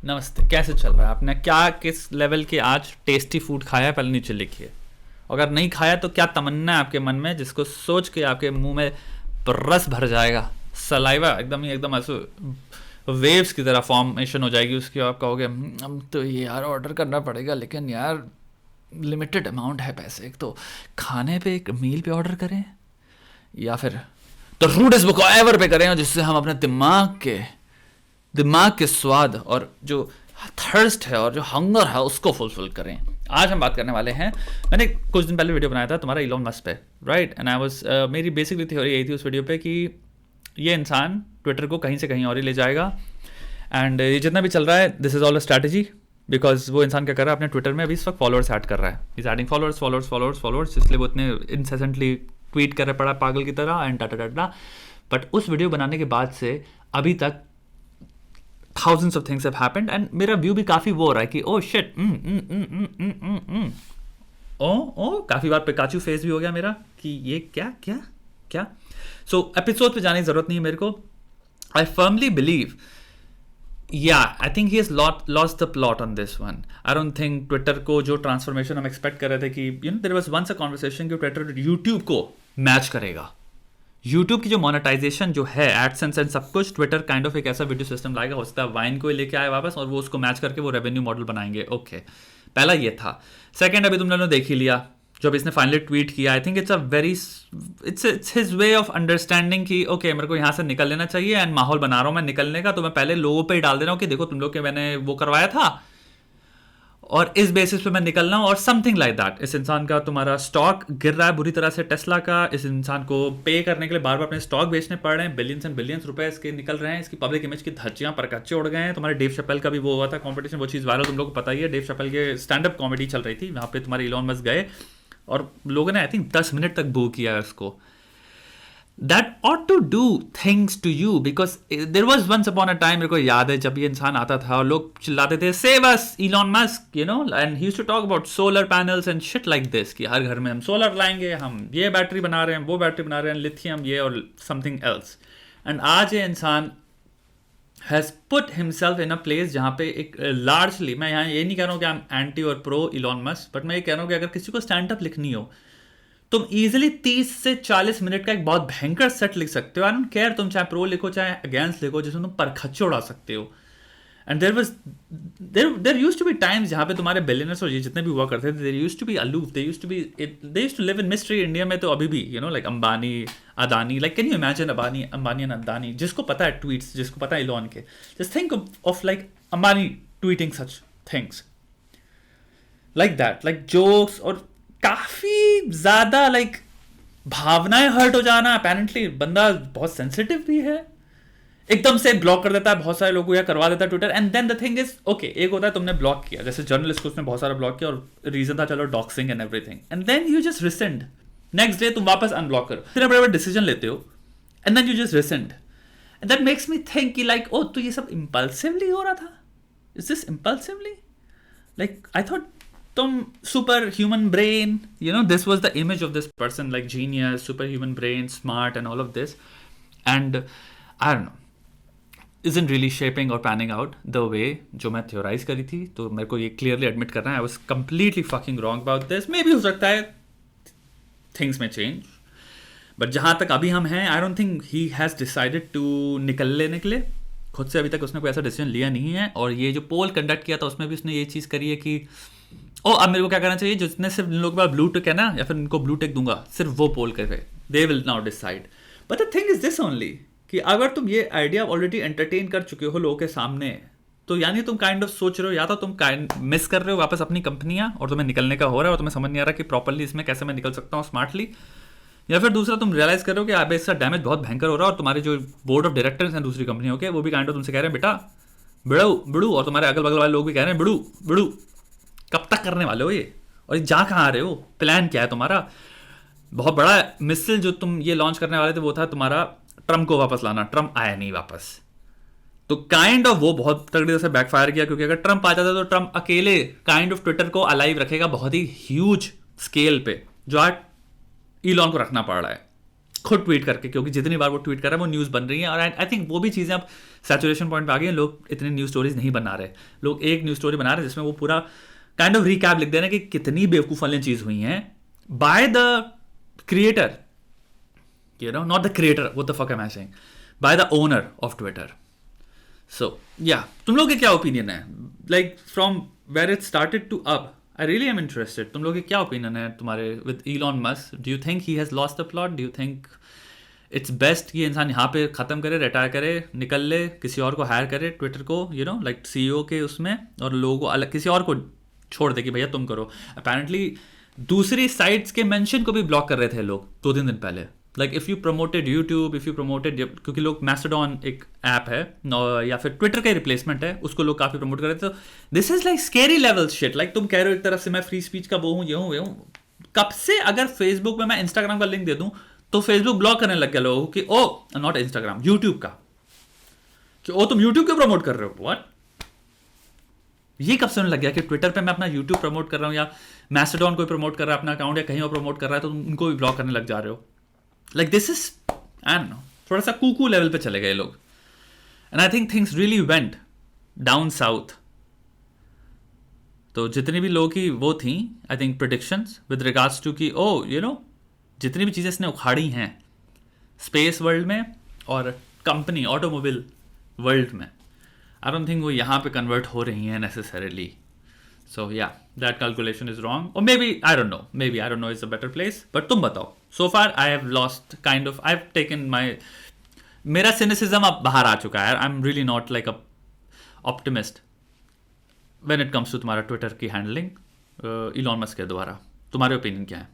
नमस्ते, कैसे चल रहा है? आपने क्या किस लेवल के आज टेस्टी फूड खाया है, पहले नीचे लिखिए। अगर नहीं खाया तो क्या तमन्ना है आपके मन में जिसको सोच के आपके मुंह में रस भर जाएगा, सलाइवा एकदम ऐसे वेव्स की तरह फॉर्मेशन हो जाएगी उसकी, आप कहोगे हम तो ये यार ऑर्डर करना पड़ेगा, लेकिन यार लिमिटेड अमाउंट है पैसे, एक तो खाने पे एक मील पे ऑर्डर करें या फिर द रूडेस्ट बुक एवर पे करें, जिससे हम अपने दिमाग के स्वाद और जो थर्स्ट है और जो हंगर है उसको फुलफिल करें। आज हम बात करने वाले हैं, मैंने कुछ दिन पहले वीडियो बनाया था तुम्हारा इलॉन मस्क पे, राइट? एंड आई वाज मेरी बेसिकली थ्योरी यही थी उस वीडियो पे कि ये इंसान ट्विटर को कहीं से कहीं और ही ले जाएगा। एंड ये जितना भी चल रहा है, this is all a strategy, because वो इंसान क्या कर रहा है अपने ट्विटर में अभी इस वक्त फॉलोअर्स ऐड कर रहा है, इज एडिंग फॉलोअर्स, इसलिए वो इतने इंसेसेंटली ट्वीट कर रहा पड़ा पागल की तरह एंड टाटा। बट उस वीडियो बनाने के बाद से अभी तक thousands of things have happened and मेरा व्यू भी काफ़ी वो हो रहा है कि oh shit काफ़ी बार पिकाचू फेस भी हो गया मेरा कि ये क्या। सो एपिसोड पे जाने की ज़रूरत नहीं है मेरे को। I firmly believe I think he has lost the plot on this one. I don't think Twitter को जो ट्रांसफॉर्मेशन हम एक्सपेक्ट कर रहे थे कि there was once a conversation कि ट्विटर यूट्यूब को मैच करेगा। यूट्यूब की जो मोनेटाइजेशन जो है एडसेंस एंड सब कुछ, ट्विटर काइंड ऑफ एक ऐसा वीडियो सिस्टम लाएगा, हो सकता है वाइन को लेके आए वापस और वो उसको मैच करके वो रेवेन्यू मॉडल बनाएंगे। ओके, पहला ये था। सेकंड, अभी तुम लोगों ने देख ही लिया जब इसने फाइनली ट्वीट किया, I think it's his way of understanding कि ओके मेरे को यहाँ से निकल लेना चाहिए एंड माहौल बना रहा हूँ मैं निकलने का, तो मैं पहले लोगों पे ही डाल दे रहा हूँ कि देखो तुम लोग के मैंने वो करवाया था और इस बेसिस पे मैं निकल रहा हूँ और समथिंग लाइक दैट। इस इंसान का तुम्हारा स्टॉक गिर रहा है बुरी तरह से, टेस्ला का। इस इंसान को पे करने के लिए बार बार अपने स्टॉक बेचने पड़ रहे हैं, बिलियंस एंड बिलियंस रुपए इसके निकल रहे हैं, इसकी पब्लिक इमेज की धज्जियां पर कच्चे उड़ गए हैं। तुम्हारे डेव शपेल का भी वो हुआ था कॉम्पिटिशन, वो चीज़ वायरल तुम लोग को पता ही है। डेव शपेल के स्टैंड अप कॉमेडी चल रही थी, वहाँ पे तुम्हारे इलॉन मस्क गए और लोगों ने आई थिंक 10 मिनट तक बू किया उसको। That ought to do things to you because there was once upon a time, मेरे को याद है जब ये इंसान आता था और लोग चिल्लाते थे save us Elon Musk, you know, and he used to talk about solar panels and shit like this कि हर घर में हम सोलर लाएंगे, हम ये बैटरी बना रहे हैं, वो बैटरी बना रहे हैं, लिथियम ये और something else। and आज ये इंसान has put himself in a place जहाँ पे एक largely, मैं यहाँ ये नहीं कह रहा हूँ कि I'm anti और pro Elon Musk, but मैं ये कह रहा हूँ कि अगर किसी को स्टैंड अप लिखनी हो तुम इजीली 30 से 40 मिनट का एक बहुत भयंकर सेट लिख सकते हो। आई डोंट केयर तुम चाहे प्रो लिखो चाहे अगेंस्ट लिखो, जिसमें तुम परखच्चे उड़ा सकते हो। And there used to be times जहाँ पे तुम्हारे बिलियनर्स और ये जितने भी हुआ करते थे, there used to be aloof, they used to live in mystery. India में तो अभी भी like Ambani Adani, like can you imagine Ambani and Adani, जिसको पता है ट्वीट्स, जिसको पता है इलॉन के, just think of like Ambani tweeting such things like that, like jokes और काफी ज्यादा लाइक भावनाएं हर्ट हो जाना। अपेरेंटली बंदा बहुत सेंसिटिव भी है, एकदम से ब्लॉक कर देता है बहुत सारे लोगों, या करवा देता है Twitter. And then the thing is okay, एक होता है तुमने ब्लॉक किया, जैसे जर्नलिस्ट को उसने बहुत सारा ब्लॉक किया और रीजन था चलो doxxing and everything, and then you just resend, next day तुम वापस अनब्लॉक करो, फिर बड़े बड़े डिसीजन लेते हो and then you just rescind. And that makes me think कि लाइक ओ तो ये सब इंपल्सिवली हो रहा था, is this impulsively, like I thought तुम super human brain, this was the image of this person, like genius, superhuman brain, smart and all of this, and I don't know, isn't really shaping or panning out the way जो मैं theorize करी थी। तो मेरे को ये clearly admit करना है, I was completely fucking wrong about this। maybe हो सकता है things may change, but जहाँ तक अभी हम हैं, I don't think he has decided to निकलने के लिए खुद से अभी तक उसने कोई ऐसा डिसीजन लिया नहीं है। और ये जो पोल कंडक्ट किया था उसमें भी उसने ये चीज़ करी है कि अब मेरे को क्या करना चाहिए, जितने सिर्फ इन लोगों के पास ब्लू टिक है ना, या फिर इनको ब्लू टिक दूंगा, सिर्फ वो पोल करे, they will now decide. But the thing is this only कि अगर तुम ये आइडिया ऑलरेडी एंटरटेन कर चुके हो लोगों के सामने, तो यानी तुम काइंड ऑफ सोच रहे हो या तो तुम मिस कर रहे हो वापस अपनी कंपनियां और तुम्हें निकलने का हो रहा है और तुम्हें समझ नहीं आ रहा कि प्रॉपरली इसमें कैसे मैं निकल सकता हूँ स्मार्टली, या फिर दूसरा तुम रियलाइज कर रहे हो कि अब इसका डैमेज बहुत भयंकर हो रहा है और तुम्हारे जो बोर्ड ऑफ डायरेक्टर्स हैं दूसरी कंपनियों के, वो भी काइंड ऑफ तुमसे कह रहे हैं बेटा बिड़ू, और तुम्हारे अगल बगल वाले लोग भी कह रहे हैं बिड़ू कब तक करने वाले हो ये, और जा कहाँ आ रहे हो, प्लान क्या है तुम्हारा। बहुत बड़ा मिसल जो तुम ये लॉन्च करने वाले थे वो था तुम्हारा ट्रम्प को वापस लाना, ट्रम्प आया नहीं वापस, तो काइंड ऑफ वो बहुत तगड़ी तरह से बैकफायर किया, क्योंकि अगर ट्रम्प आ जाता तो ट्रम्प अकेले काइंड ऑफ ट्विटर को अलाइव रखेगा बहुत ही ह्यूज स्केल पे, जो आज इलॉन को रखना पड़ रहा है। खुद ट्वीट करके, क्योंकि जितनी बार वो ट्वीट कर रहा है वो न्यूज़ बन रही है। और आई थिंक वो भी चीज़ें अब सैचुरेशन पॉइंट पे आ गई हैं, लोग इतनी न्यूज़ स्टोरीज नहीं बना रहे। लोग एक न्यूज़ स्टोरी बना रहे हैं जिसमें वो पूरा काइंड ऑफ रिकैप लिख दे रहे हैं कि कितनी बेवकूफ़ वाली चीज़ हुई हैं by the creator, you know, not the creator, what the fuck am I saying, by the owner of Twitter. So yeah, तुम लोग के क्या ओपिनियन है, like from where it started to up, I really am interested. तुम लोग के क्या opinion है तुम्हारे with Elon Musk? Do you think he has lost the plot? Do you think it's best कि इंसान यहाँ पे ख़त्म करे, रिटायर करे, निकल ले, किसी और को हायर करे ट्विटर को, you know, like CEO के उसमें, और लोगों को अलग किसी और को छोड़ दे कि भैया तुम करो? अपेरेंटली दूसरी साइट्स के मेंशन को भी ब्लॉक कर रहे थे लोग 2-3 दिन पहले। Like if you promoted YouTube, if you promoted, क्योंकि लोग मैस्टोडॉन एक ऐप है या फिर ट्विटर का रिप्लेसमेंट है, उसको लोग काफ़ी प्रमोट कर रहे थे। तो this is like scary level shit. Like तुम कह रहे हो एक तरफ से मैं फ्री स्पीच का वो हूँ, ये हूँ, ये हूँ। कब से अगर फेसबुक में मैं इंस्टाग्राम का लिंक दे दूँ तो फेसबुक ब्लॉक करने लग गया लोगों कि ओ नॉट इंस्टाग्राम, यूट्यूब का, कि ओ तुम यूट्यूब क्यों प्रमोट कर रहे हो? व्हाट? ये कब से होने लग गया कि ट्विटर पे मैं अपना यूट्यूब प्रमोट कर रहा हूँ या मैस्टोडॉन कोई प्रमोट कर रहा है अपना अकाउंट या कहीं और प्रमोट कर रहा है तो तुम उनको भी ब्लॉक करने लग जा रहे हो? Like this is I don't know, थोड़ा सा कूकू लेवल पे चले गए लोग। And I think things really went down south. तो जितनी भी लोगों की वो थी I think predictions with regards to कि ओ यू नो जितनी भी चीज़ें इसने उखाड़ी हैं स्पेस वर्ल्ड में और कंपनी ऑटोमोबाइल वर्ल्ड में, आई डोंट थिंक वो यहाँ पे कन्वर्ट हो रही हैं नेसेसरीली। सो या दैट कैलकुलेशन इज रॉन्ग, और maybe I don't know is a better place. But तुम बताओ, so far I have lost kind of, I have taken my, मेरा सिनिसिज्म अब बाहर आ चुका है। I am really not like a optimist when it comes to तुम्हारा Twitter की हैंडलिंग इलॉन मस्क के द्वारा। तुम्हारे ओपिनियन क्या है?